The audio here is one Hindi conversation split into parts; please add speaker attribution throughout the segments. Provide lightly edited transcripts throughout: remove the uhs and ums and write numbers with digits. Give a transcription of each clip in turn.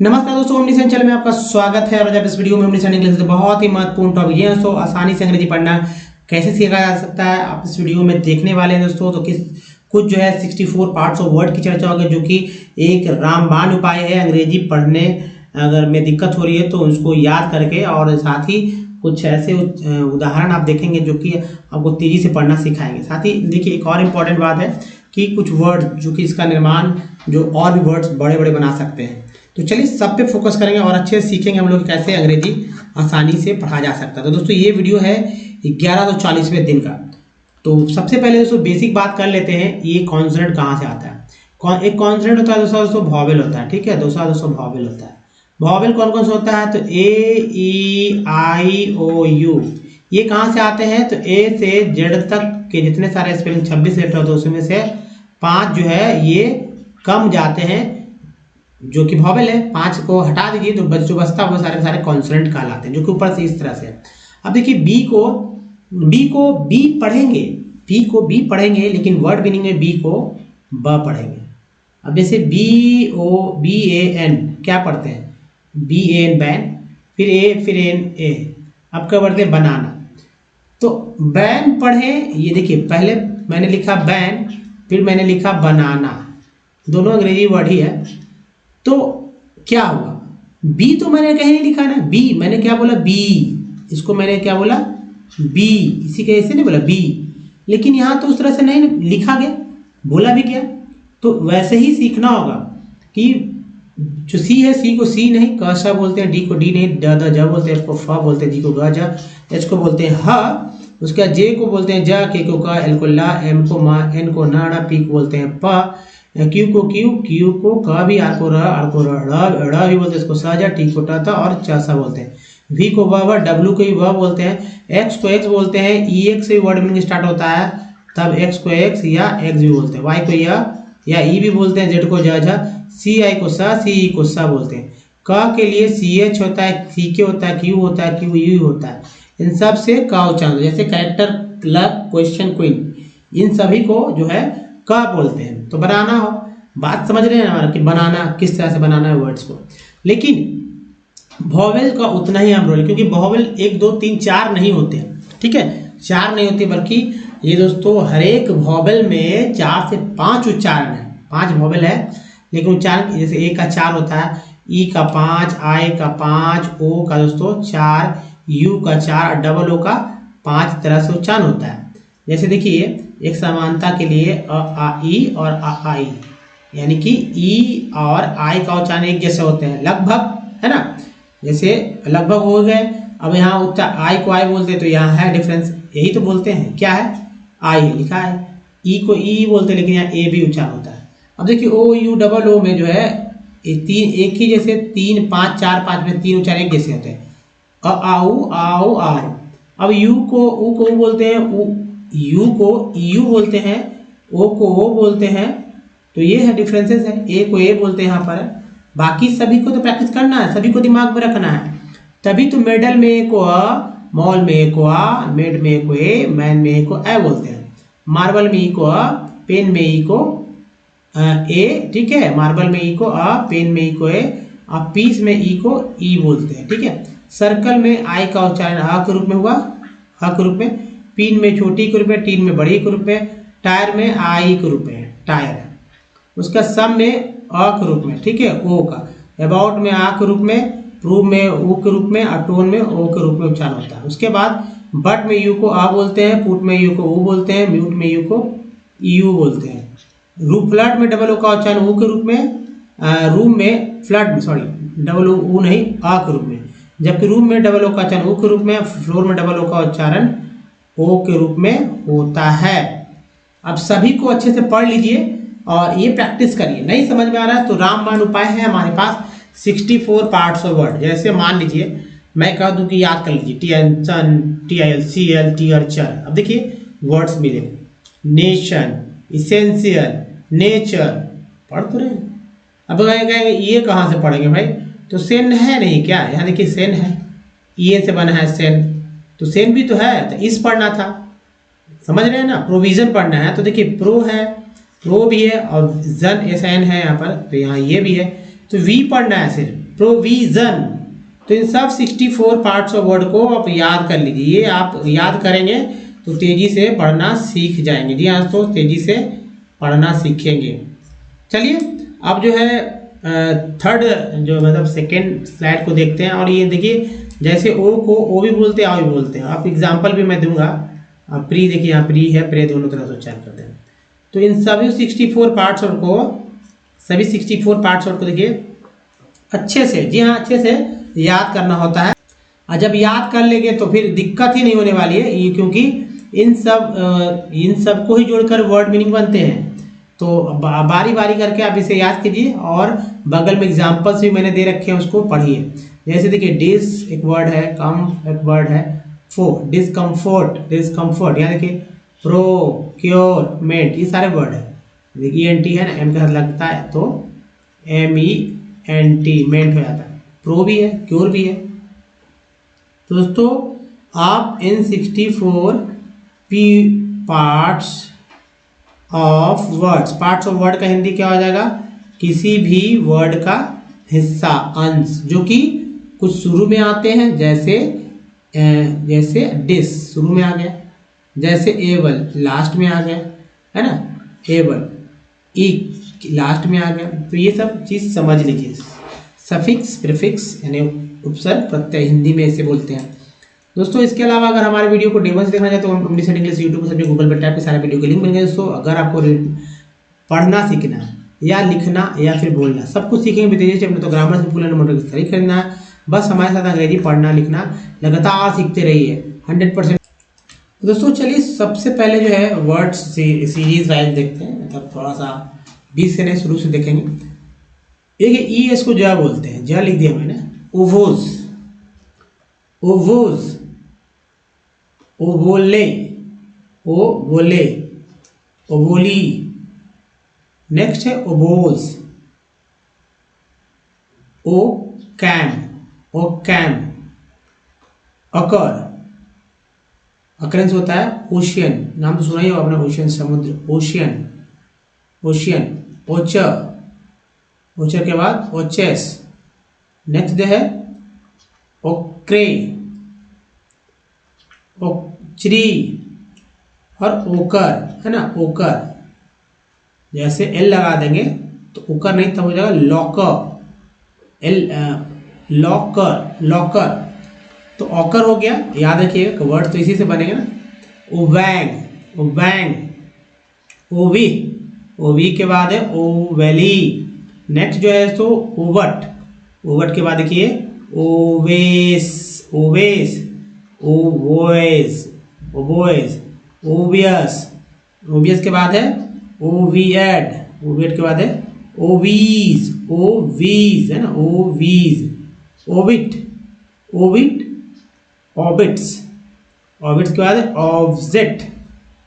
Speaker 1: नमस्कार दोस्तों, ओमनीसेन चैनल में आपका स्वागत है। और आज इस वीडियो में ओमनीसेन इंग्लिश से बहुत ही महत्वपूर्ण टॉपिक ये दोस्तों, आसानी से अंग्रेजी पढ़ना कैसे सीखा जा सकता है, आप इस वीडियो में देखने वाले हैं दोस्तों। तो कुछ जो है 64 पार्ट्स ऑफ वर्ड की चर्चा होगी, जो कि एक रामबाण उपाय है अंग्रेजी पढ़ने अगर में दिक्कत हो रही है तो उसको याद करके, और साथ ही कुछ ऐसे उदाहरण आप देखेंगे जो कि आपको तेजी से पढ़ना सिखाएंगे। साथ ही देखिए एक और इम्पॉर्टेंट बात है कि कुछ वर्ड जो कि इसका निर्माण जो और भी वर्ड्स बड़े बड़े बना सकते हैं। तो चलिए सब पे फोकस करेंगे और अच्छे से सीखेंगे हम लोग कैसे अंग्रेजी आसानी से पढ़ा जा सकता है। तो दोस्तों ये वीडियो है 1140वें दिन का। तो सबसे पहले दोस्तों बेसिक बात कर लेते हैं, ये कॉन्सोनेंट कहाँ से आता है। एक कॉन्सोनेंट होता है दोस्तों वॉवेल होता है, ठीक है। दोस्तों वॉवेल होता है। वॉवेल कौन कौन सा होता है, तो ए ई आई ओ यू, ये कहाँ से आते हैं, तो ए से जेड तक के जितने सारे स्पेलिंग 26 लेटर होते हैं उसमें से 5 जो है ये कम जाते हैं, जो कि वॉवेल है। 5 को हटा दीजिए तो जो बचता है वो सारे सारे कॉन्सोनेंट कहलाते हैं, जो कि ऊपर से इस तरह से। अब देखिए बी को बी पढ़ेंगे, लेकिन वर्ड मीनिंग में बी को ब पढ़ेंगे। अब जैसे बी ए एन क्या पढ़ते हैं, बी ए एन बैन, फिर एन ए, अब क्या पढ़ते हैं बनाना। तो बैन पढ़ें, ये देखिए पहले मैंने लिखा बैन, फिर मैंने लिखा बनाना, दोनों अंग्रेजी वर्ड ही है। तो क्या हुआ, बी तो मैंने कहीं नहीं लिखा ना, बी मैंने क्या बोला, बी, इसको मैंने क्या बोला, बी, इसी के ऐसे नहीं बोला बी, लेकिन यहाँ तो उस तरह से नहीं लिखा गया, बोला भी गया। तो वैसे ही सीखना होगा कि जो सी है सी को सी नहीं क सा बोलते हैं, डी को डी नहीं द ज बोलते हैं, एफ को फ बोलते हैं, जी को ग ज, एच को बोलते हैं ह, उसके बाद जे को बोलते हैं ज, के को क, एल को ला, एम को मा, एन को ना, पी को बोलते हैं प, क्यू को क्यू को क भी, आर को र भी बोलते हैं, इसको सा, टी को टा और च सा बोलते हैं, वी को व, डब्ल्यू को भी व बोलते हैं, एक्स को एक्स बोलते हैं, ई एक्स से वर्ड मीनिंग स्टार्ट होता है तब एक्स को एक्स या एक्स भी बोलते हैं, वाई को या ई भी बोलते हैं, जेड को झ, सी आई को सा, सी ई को सा बोलते हैं। क के लिए सी एच होता है, सी के होता है, क्यू होता है, क्यू यू होता है, इन सब से क उच्चारण, जैसे कैरेक्टर, क्लर्क, क्वेश्चन, क्वीन, इन सभी को जो है क बोलते हैं। तो बनाना हो, बात समझ रहे हैं हमारा कि बनाना किस तरह से बनाना है वर्ड्स को। लेकिन वॉवेल का उतना ही हम रोल, क्योंकि वॉवेल 1 2 3 4 नहीं होते हैं, ठीक है, 4 नहीं होते, बल्कि ये दोस्तों हर एक वॉवेल में 4 से 5 उच्चारण है। 5 वॉवेल है, लेकिन उच्चारण जैसे ए का 4 होता है, ई का 5, आई का 5, ओ का दोस्तों 4, यू का 4, डबल ओ का 5 तरह से उच्चारण होता है। जैसे देखिए एक समानता के लिए अ आ ई और आ आई, यानी कि ई और आई का उच्चारण एक जैसे होते हैं लगभग, है ना, जैसे लगभग हो गए। अब यहाँ आई को आई बोलते हैं तो यहाँ है डिफरेंस, यही तो बोलते हैं, क्या है, आई लिखा है, ई को ई बोलते हैं लेकिन यहाँ ए भी उच्चारण होता है। अब देखिए ओ यू डबल ओ में जो है तीन एक ही जैसे 3 5 4 5 में 3 उच्चारण एक जैसे होते हैं, आओ आओ आओ। अब यू को ऊ बोलते हैं, यू को यू बोलते हैं, ओ को ओ बोलते हैं, तो ये है डिफरेंसेस है, ए को ए बोलते हैं यहाँ पर। बाकी सभी को तो प्रैक्टिस करना है, सभी को दिमाग में रखना है, तभी तो मेडल में ए को अ, मॉल में ए को आ, मेड में ए को ए, मैन में ए को ए बोलते हैं, मार्बल में ई को अ, पेन में ई को ए, ठीक है, मार्बल में ई को अ, पेन में ई को ए, और पीस में ई को ई बोलते हैं, ठीक है। सर्कल में आई का उच्चारण अ के रूप में हुआ, ह के रूप में, पिन में छोटी के रूप में, टीन में बड़ी के रूप में, टायर में आई के रूप में टायर, उसका सम में अ के रूप में, ठीक है, ओ का, अबाउट में आ के रूप में, प्रूव में ओ के रूप में, और टोन में ओ के रूप में उच्चारण होता है। उसके बाद बट में यू को आ बोलते हैं, पुट में यू को ऊ बोलते हैं, म्यूट में यू को यू बोलते हैं, फ्लड में डबल ओ का उच्चारण ऊ के रूप में, रूम में फ्लड में सॉरी डबल ओ नहीं आ के रूप में, जबकि रूम में डबल ओ का उच्चारण ओ के रूप में, फ्लोर में डबल ओ का उच्चारण ओ के रूप में होता है। अब सभी को अच्छे से पढ़ लीजिए और ये प्रैक्टिस करिए। नहीं समझ में आ रहा है तो रामबाण उपाय है हमारे पास 64 पार्ट्स ऑफ वर्ड। जैसे मान लीजिए मैं कह दूं कि याद कर लीजिए, टी एन सन, T I L C L, T R चर। अब देखिए वर्ड्स मिले, नेशन, इसेंशियल, नेचर, पढ़ तो रहे हैं। अब कहेंगे ये कहाँ से पढ़ेंगे भाई, तो सेन है नहीं क्या, यहाँ देखिए सेन है, ये से बना है सेन, तो सेन भी तो है, तो इस पढ़ना था, समझ रहे हैं ना, प्रोविजन पढ़ना है। तो देखिए प्रो है, प्रो भी है, और जन एस एन है यहाँ पर, तो यहाँ ये भी है, तो वी पढ़ना है सिर्फ, प्रोविजन। तो इन सब 64 पार्ट्स ऑफ वर्ड को आप याद कर लीजिए। ये आप याद करेंगे तो तेजी से पढ़ना सीख जाएंगे। जी हाँ, तो तेजी से पढ़ना सीखेंगे। चलिए अब जो है थर्ड जो मतलब सेकेंड स्लाइड को देखते हैं। और ये देखिए जैसे ओ को ओ भी बोलते हैं, आ भी बोलते हैं। आप एग्जाम्पल भी मैं दूंगा। प्री देखिए, यहाँ प्री है, प्रे दोनों तरह से उच्चारण करते हैं। तो इन सभी 64 पार्ट्स वर्ड को, सभी 64 पार्ट्स वर्ड को देखिए अच्छे से, जी हाँ अच्छे से याद करना होता है। और जब याद कर लेंगे तो फिर दिक्कत ही नहीं होने वाली है, ये क्योंकि इन सब को ही जोड़कर वर्ड मीनिंग बनते हैं। तो बारी बारी करके आप इसे याद कीजिए और बगल में एग्जाम्पल्स भी मैंने दे रखे हैं, उसको पढ़िए। जैसे देखिए डिस एक वर्ड है, कम एक वर्ड है, फो डिस्कम्फोर्ट, डिस्कम्फोर्ट, यहाँ देखिए प्रोक्योरमेंट, ये सारे वर्ड है। देखिए एन टी है ना, एम के साथ लगता है तो MENT मेंट हो जाता है। प्रो भी है, क्योर भी है। तो दोस्तों आप इन 64 parts of words, parts of word का हिंदी क्या हो जाएगा? किसी भी वर्ड का हिस्सा, अंश, जो कि कुछ शुरू में आते हैं, जैसे डिस शुरू में आ गया, जैसे एबल लास्ट में आ गया, है ना, एबल ई लास्ट में आ गया। तो ये सब चीज समझ लीजिए। सफिक्स, प्रीफिक्स यानी उपसर्ग, प्रत्यय, हिंदी में ऐसे बोलते हैं दोस्तों। इसके अलावा अगर हमारे वीडियो को डेमो से देखना चाहते हो तो कॉम्पिटिशन इंग्लिश यूट्यूब पर, गूगल पर टाइप पे सारे वीडियो के लिंक मिल गए दोस्तों। अगर आपको पढ़ना सीखना या लिखना या फिर बोलना सब कुछ सीखेंगे तेजी से, अपने तो ग्रामर से फुल एंड मोटर सही करना है। बस हमारे साथ अंग्रेजी पढ़ना लिखना लगातार सीखते रहिए 100%। दोस्तों चलिए सबसे पहले जो है वर्ड सीरीज वाइज देखते हैं, मतलब थोड़ा सा 20 से नहीं शुरू से देखेंगे। देखिए ई एस को ज बोलते हैं, ज लिख दिया मैंने। ओवोज, ओवोज, ओवोले, ओवोले, ओवोली। नेक्स्ट है ओबोज, ओ कैम, ओ कैम। अकर, अकरेंस होता है ओशियन, नाम तो सुना ही होगा आपने, ओशियन समुद्र, ओशियन, ओशियन। ओचर, ओचर के बाद ओचेस। नेक्स्ट है ओक्रे, ओक्री और ओकर, है ना, ओकर। जैसे एल लगा देंगे तो ओकर नहीं तब हो जाएगा लॉकर, लॉकर, लॉकर। तो ऑकर हो गया, याद रखिएगा वर्ड तो इसी से बनेगा ना। ओवैंग, ओवैंग, ओवी, ओवी के बाद है ओवैली। नेक्स्ट जो है तो ओवट, ओवट के बाद देखिए ओवेस, ओवेस, ओवोएस, ओवोएस, ओवियस, ओवियस के बाद है ओवियड, ओवियड के बाद है ओवीज, ओवीज, है ना, ओवीज। ओविट, ओविट, ऑबिट्स, ऑबिट्स के बाद है ऑब्जेक्ट,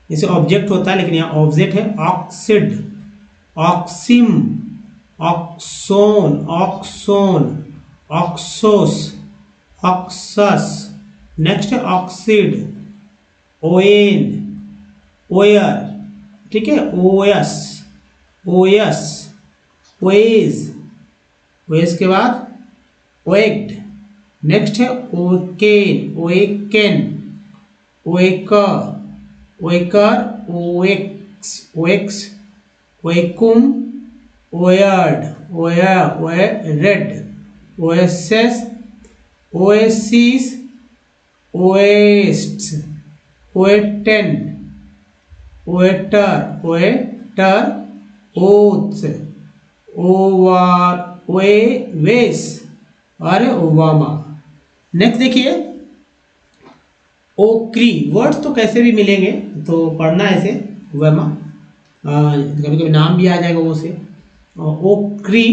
Speaker 1: जैसे ऑब्जेक्ट होता है लेकिन यहाँ ऑब्जेक्ट है। ऑक्सिड, ऑक्सिम, ऑक्सोन, ऑक्सोन, ऑक्सोस, ऑक्सस। नेक्स्ट है ऑक्सीड, ओएन, ओयर, ठीक है, ओएस, ओएस, ओएज, ओएस के बाद ओएक्ड। नेक्स्ट है ओकेन, ओएकेन, ओएकर, ओएकर, ओएक्स, ओएक्स, ओएकुम, ओयर्ड, ओयर, ओयरेड, ओएसएस, ओएसिस, ओएस्ट, ओएटेन, ओएटर, ओएटर, ओथ्स, ओवार, ओएवेस और ओबामा। नेक्स्ट देखिए ओक्री। वर्ड्स तो कैसे भी मिलेंगे तो पढ़ना ऐसे ओबामा, कभी कभी नाम भी आ जाएगा वो से। ओक्री।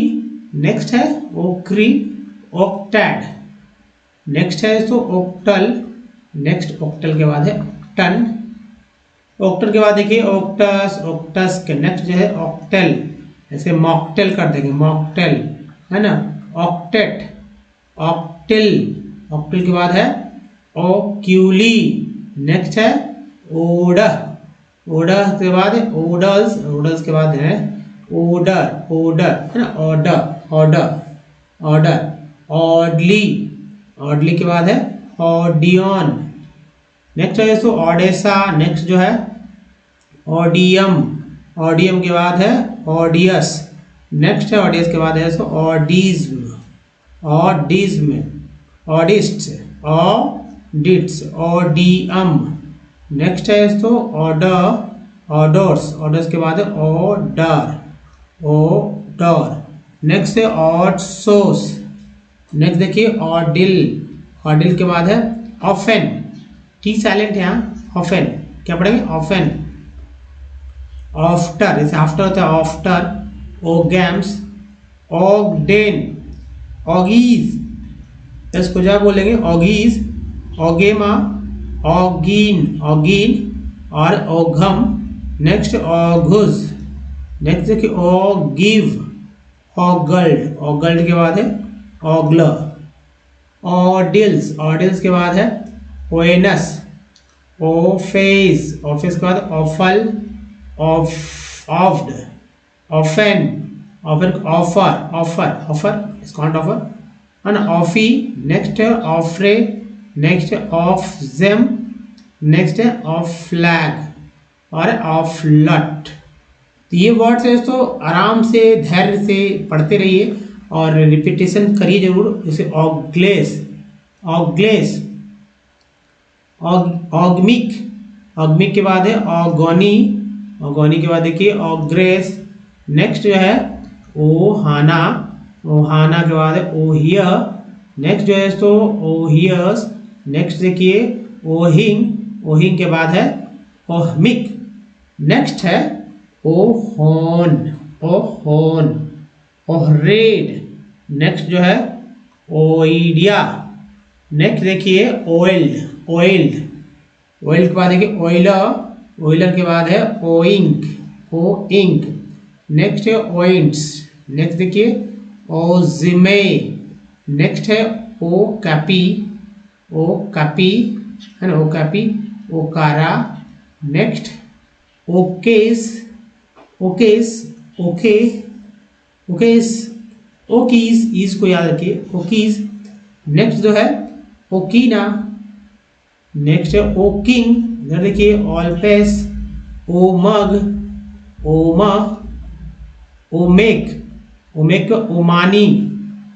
Speaker 1: नेक्स्ट है ओक्री, ऑक्टैड। नेक्स्ट है तो ऑक्टल। नेक्स्ट ऑक्टल के बाद है ऑक्टन। ऑक्टल के बाद देखिए ऑक्टस, ऑक्टस के नेक्स्ट जो है ऑक्टेल, ऐसे मॉकटेल कर देंगे, मॉकटेल, है ना। ऑक्टेट, ऑक्टिल, ऑक्टिल के बाद है ओक्यूली। नेक्स्ट है ओडर, ओडर के बाद है ओडल्स, ओडल्स के बाद है ओडर, ओडर, है ना, order, order, order. Oddly, oddly के बाद है ऑडियन। नेक्स्ट है दोस्तों ऑडेसा, नेक्स्ट जो है ऑडियम, ऑडियम के बाद है ऑडियस। नेक्स्ट है ऑडियस के बाद है दोस्तों ऑडिज्म, ऑडिज्म, ऑडिस्ट, ऑडिट्स, ऑडियम। नेक्स्ट है दोस्तों ऑर्डर, ऑर्डर्स, ऑर्डर्स के बाद है ऑर्डर, ऑर्डर। नेक्स्ट है ऑडसोस। नेक्स्ट देखिए ऑडिल, ऑडिल के बाद है ऑफेन, टी साइलेंट है यहाँ, ऑफेन। क्या पढ़ेंगे ऑफेन। आफ्टर, जैसे आफ्टर होता है आफ्टर, ओगैम्स, ऑगडेन, ऑगीज, इसको क्या बोलेंगे ऑगीज, ऑगेमा, ऑगीन, ऑगीन और ओघम। नेक्स्ट ऑगुज। नेक्स्ट देखिए ऑगिव, ऑगल्ड, ऑगल्ड के बाद है ऑगलर, ऑडिल्स, ऑडिल्स के बाद है ओएनस, ओफेस, ऑफेस के बाद ऑफल, ऑफ्ड, ऑफेन, offer, offer, offer, offer is called offer है ना, ऑफी। नेक्स्ट है ऑफ्रे, नेक्स्ट है ऑफ जेम, नेक्स्ट है ऑफ फ्लैग और ऑफ लट। तो ये वर्ड्स है तो आराम से धैर्य से पढ़ते रहिए और रिपीटेशन करिए जरूर। जैसे ऑग्लेस, ऑग्लेस, ऑगमिक, ऑगमिक के बाद है ऑगोनी, ऑगोनी के बाद देखिए ऑग्रेस। नेक्स्ट जो है ओहाना, ओहाना के बाद है ओहियर। नेक्स्ट जो है तो ओहियर्स। नेक्स्ट देखिए ओहिंग, ओहिंग के बाद है ओहमिक। नेक्स्ट है ओहोन, ओहोन, ओहरेड। नेक्स्ट जो है ओइडिया। नेक्स्ट देखिए ओइल्ड, ओइल्ड, ओइल्ड के बाद देखिए ओइलर, ओइलर के बाद है ओइंक, ओ इंक। नेक्स्ट है ओइंट्स। नेक्स्ट देखिए ओजिमे। नेक्स्ट है ओ कैपी, ओ कैपी है ना, ओ कैपी, ओकारा। नेक्स्ट ओकेस, ओकेस, ओके, ओकेस, ओकीज, ईज को याद रखिए ओकीज। नेक्स्ट जो है ओकीना। नेक्स्ट है ओकिंग, इधर देखिए ऑलपेस, ओमग, ओमा, ओमेक, ओमेक ओमानी,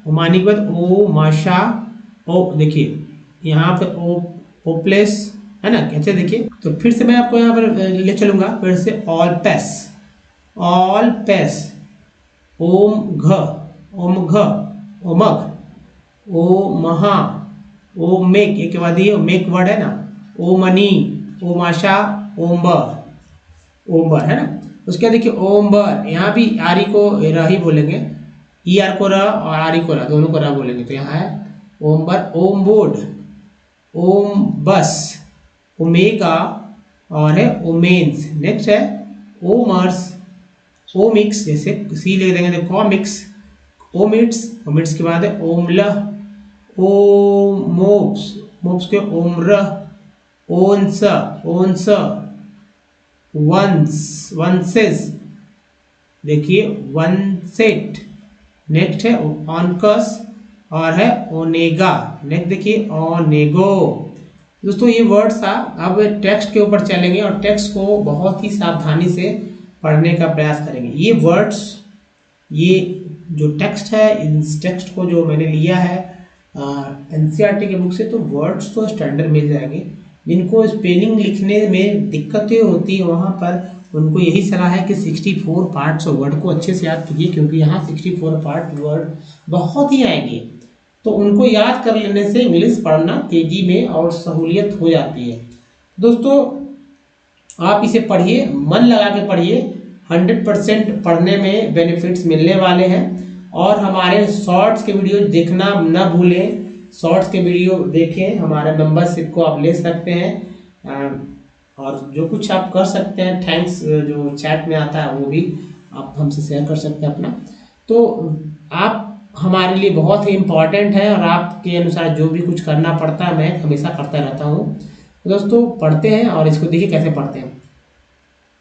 Speaker 1: ओमानी के बाद ओ माशा, ओ देखिए यहाँ पे ओ ओप्लेस है ना। कैसे देखिए तो फिर से मैं आपको यहाँ पर ले चलूंगा फिर से ऑलपेस, ऑलपेस, ओम घ, ओम घ, ओमग, ओ महा, ओ मेक, एक के बाद ये मेक वर्ड है ना, ओ मनी, ओ माशा, ओम्बर, ओम्बर है ना। उसके बाद देखिए ओम्बर, यहाँ भी आरी को र ही बोलेंगे, ई आर को र और आरी को र, दोनों को र बोलेंगे। तो यहाँ है ओम्बर, ओमबोर्ड, ओम बस, ओमेगा और है ओमेन्स। नेक्स्ट है ओमर्स, ओमिक्स, जैसे सी ले देंगे तो कॉमिक्स, ओमिट्स, ओमिट्स के बाद है ओमला, ओमोप्स, मोप्स के ओम्र, ओन्स, ओन्स, वंस, वंसेस, देखिए वनसेट। नेक्स्ट है ऑनकस और है ओनेगा। नेक्स्ट देखिए ओनेगो। दोस्तों ये वर्ड्स था। अब टेक्स्ट के ऊपर चलेंगे और टेक्स्ट को बहुत ही सावधानी से पढ़ने का प्रयास करेंगे। ये वर्ड्स, ये जो टेक्स्ट है, इस टेक्स्ट को जो मैंने लिया है एनसीईआरटी के बुक से, तो वर्ड्स तो स्टैंडर्ड मिल जाएंगे। जिनको स्पेलिंग लिखने में दिक्कतें होती है वहाँ पर उनको यही सलाह है कि 64 पार्ट्स वर्ड को अच्छे से याद कीजिए, क्योंकि यहाँ 64 पार्ट वर्ड बहुत ही आएंगे। तो उनको याद कर लेने से इंग्लिश पढ़ना तेजी में और सहूलियत हो जाती है। दोस्तों आप इसे पढ़िए, मन लगा के पढ़िए, 100% पढ़ने में बेनिफिट्स मिलने वाले हैं। और हमारे शॉर्ट्स के वीडियो देखना ना भूलें, शॉर्ट्स के वीडियो देखें, हमारे मेंबरशिप को आप ले सकते हैं और जो कुछ आप कर सकते हैं, थैंक्स जो चैट में आता है वो भी आप हमसे शेयर कर सकते हैं अपना। तो आप हमारे लिए बहुत ही इम्पॉर्टेंट है और आपके अनुसार जो भी कुछ करना पड़ता है मैं हमेशा करता रहता हूँ। तो दोस्तों पढ़ते हैं और इसको देखिए कैसे पढ़ते हैं।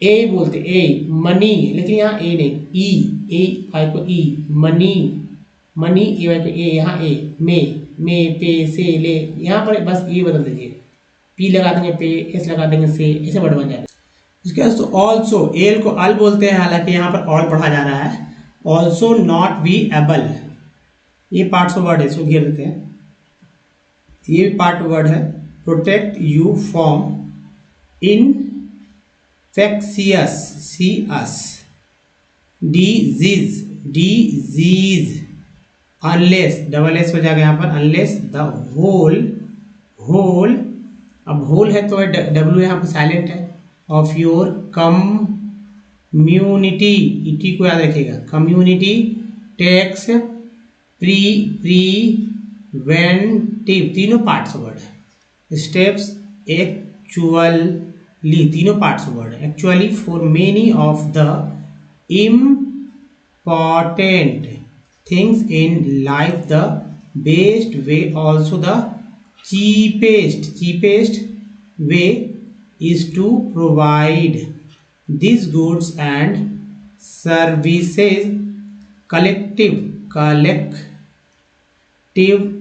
Speaker 1: ए बोलते ए, मनी, लेकिन यहाँ ए नहीं, ई, ए फाइव को ई, मनी, मनी ए, यहाँ ए, मे पे से ले, यहाँ पर बस ये बदल दीजिए, पी लगा देंगे पे, एस लगा देंगे से, ऐसे वर्ड बन जाएगा। इसके बाद तो ऑल्सो, एल को अल बोलते हैं, हालांकि यहाँ पर ऑल पढ़ा जा रहा है। ऑल्सो नॉट बी एबल, ये पार्ट्स ऑफ वर्ड है, इसको घेर देते हैं, ये भी पार्ट वर्ड है। प्रोटेक्ट यू फ्रॉम इनफेक्शियस, सी अस, डिजीज, अनलेस, डबल एस हो जाएगा यहाँ पर, अनलेस द होल, अब होल है तो डब्ल्यू यहाँ पर साइलेंट है, ऑफ योर कम्युनिटी, इटी को याद रखिएगा, कम्युनिटी टेक्स प्रीवेंटिव, तीनों पार्ट्स वर्ड है। स्टेप्स एक्चुअली, तीनों पार्ट्स वर्ड है। Actually for many of the important things in life, the best way, also the cheapest way is to provide these goods and services collective,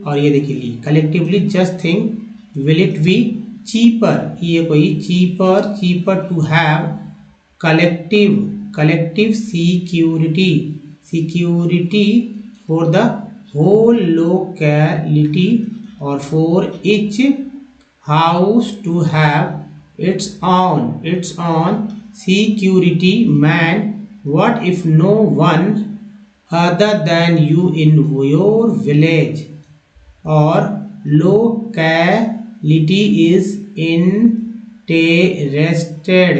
Speaker 1: और ये देखिए collectively, just think, will it be cheaper, ये कोई cheaper to have collective security for the whole locality, or for each house to have its own security man. What if no one other than you in your village or locality is interested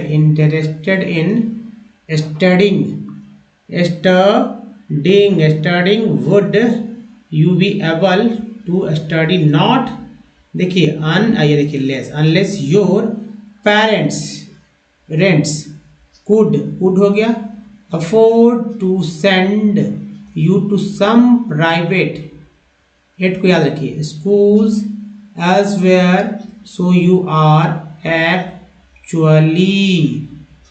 Speaker 1: in studying, would you be able to study? Not, देखिए ये देखिए less, unless your parents could हो गया, afford to send you to some private, eight को याद रखिए, schools elsewhere, so you are actually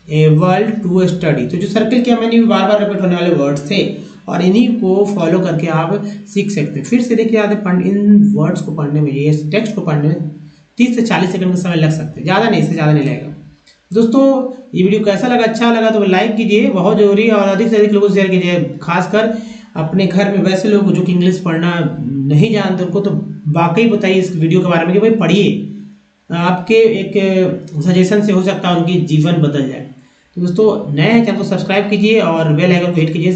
Speaker 1: able to study। तो जो सर्कल किया मैंने, बार बार रिपीट होने वाले वर्ड्स थे, और इन्हीं को फॉलो करके आप सीख सकते हैं। फिर से देखिए, इन वर्ड्स को पढ़ने में, ये टेक्स्ट को पढ़ने में 30 से 40 सेकंड का समय लग सकता है, ज़्यादा नहीं, इससे ज़्यादा नहीं लगेगा। दोस्तों, ये वीडियो कैसा लगा? अच्छा लगा तो लाइक कीजिए, बहुत जरूरी है, और अधिक से अधिक लोगों से शेयर कीजिए, खासकर अपने घर में वैसे लोग जो कि इंग्लिश पढ़ना नहीं जानते, उनको तो वाकई बताइए इस वीडियो के बारे में कि भाई पढ़िए, आपके एक सजेशन से हो सकता है उनकी जीवन बदल जाए। तो दोस्तों, नए हैं चैनल को सब्सक्राइब कीजिए और बेल आइकन को हिट कीजिए,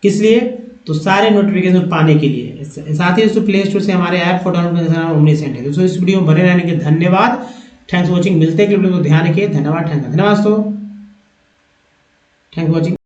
Speaker 1: किस लिए? तो सारे नोटिफिकेशन पाने के लिए। साथ ही दोस्तों, प्ले स्टोर से हमारे ऐप को डाउनलोड करना ओमनीसेंट है। दोस्तों, इस वीडियो में बने रहने के धन्यवाद, थैंक्स फॉर वॉचिंग। मिलते हैं वीडियो को, ध्यान रखिए, धन्यवाद, थैंक यू वॉचिंग।